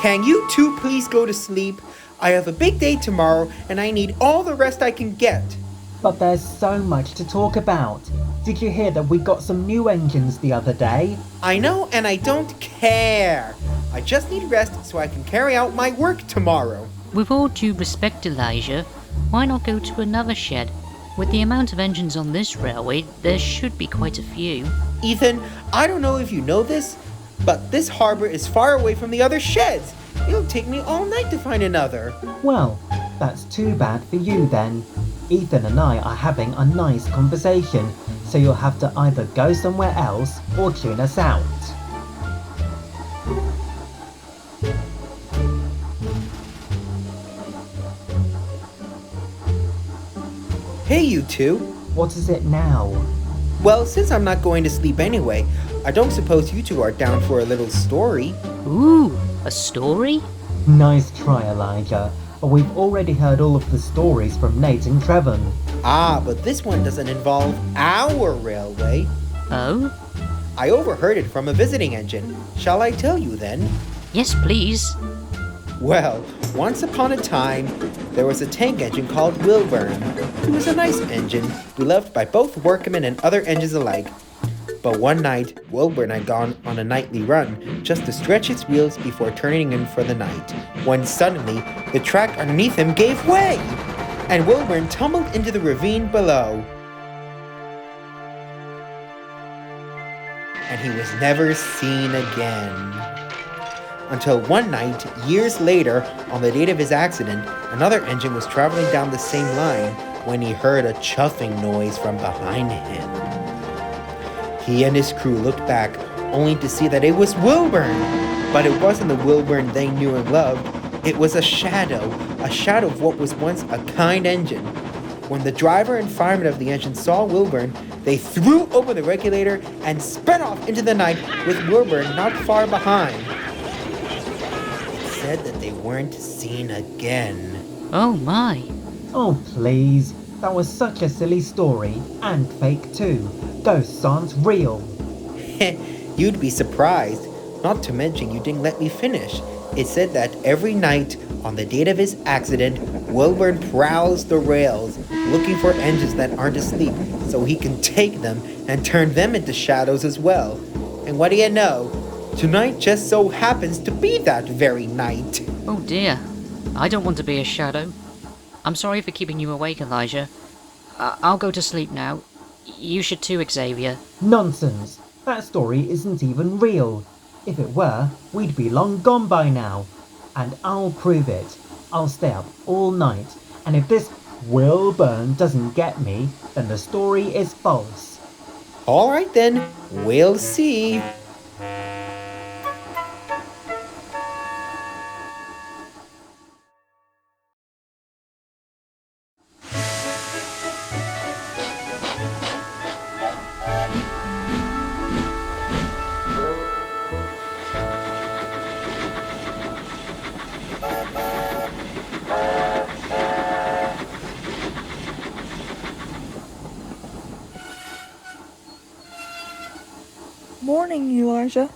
Can you two please go to sleep? I have a big day tomorrow and I need all the rest I can get. But there's so much to talk about. Did you hear that we got some new engines the other day? I know, and I don't care. I just need rest so I can carry out my work tomorrow. With all due respect, Elijah, why not go to another shed? With the amount of engines on this railway, there should be quite a few. Ethan, I don't know if you know this, but this harbor is far away from the other sheds. It'll take me all night to find another. Well, that's too bad for you then. Ethan and I are having a nice conversation, so you'll have to either go somewhere else or tune us out. Hey, you two. What is it now? Well, since I'm not going to sleep anyway, I don't suppose you two are down for a little story. Ooh, a story? Nice try, Elijah. But we've already heard all of the stories from Nate and Trevon. Ah, but this one doesn't involve our railway. Oh? I overheard it from a visiting engine. Shall I tell you then? Yes, please. Well, once upon a time, there was a tank engine called Wilburn. It was a nice engine, beloved by both workmen and other engines alike. But one night, Wilburn had gone on a nightly run just to stretch its wheels before turning in for the night, when suddenly the track underneath him gave way, and Wilburn tumbled into the ravine below. And he was never seen again. Until one night, years later, on the date of his accident, another engine was traveling down the same line when he heard a chuffing noise from behind him. He and his crew looked back, only to see that it was Wilburn. But it wasn't the Wilburn they knew and loved. It was a shadow of what was once a kind engine. When the driver and fireman of the engine saw Wilburn, they threw open the regulator and sped off into the night with Wilburn not far behind. It said that they weren't seen again. Oh my. Oh please, that was such a silly story, and fake too. Ghosts aren't real. You'd be surprised. Not to mention you didn't let me finish. It said that every night, on the date of his accident, Wilburn prowls the rails, looking for engines that aren't asleep, so he can take them and turn them into shadows as well. And what do you know? Tonight just so happens to be that very night. Oh dear. I don't want to be a shadow. I'm sorry for keeping you awake, Elijah. I'll go to sleep now. You should too, Xavier. Nonsense. That story isn't even real. If it were, we'd be long gone by now. And I'll prove it. I'll stay up all night. And if this Wilburn doesn't get me, then the story is false. All right then, we'll see. Morning, Elijah.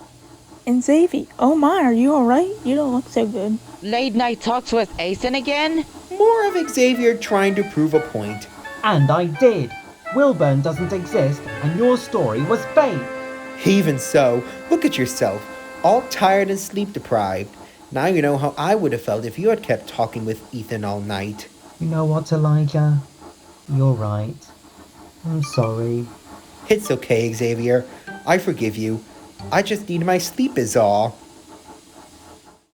And Xavier, oh my, are you alright? You don't look so good. Late night talks with Ethan again? More of Xavier trying to prove a point. And I did. Wilburn doesn't exist, and your story was fake. Even so, look at yourself, all tired and sleep deprived. Now you know how I would have felt if you had kept talking with Ethan all night. You know what, Elijah? You're right. I'm sorry. It's okay, Xavier. I forgive you. I just need my sleep is all.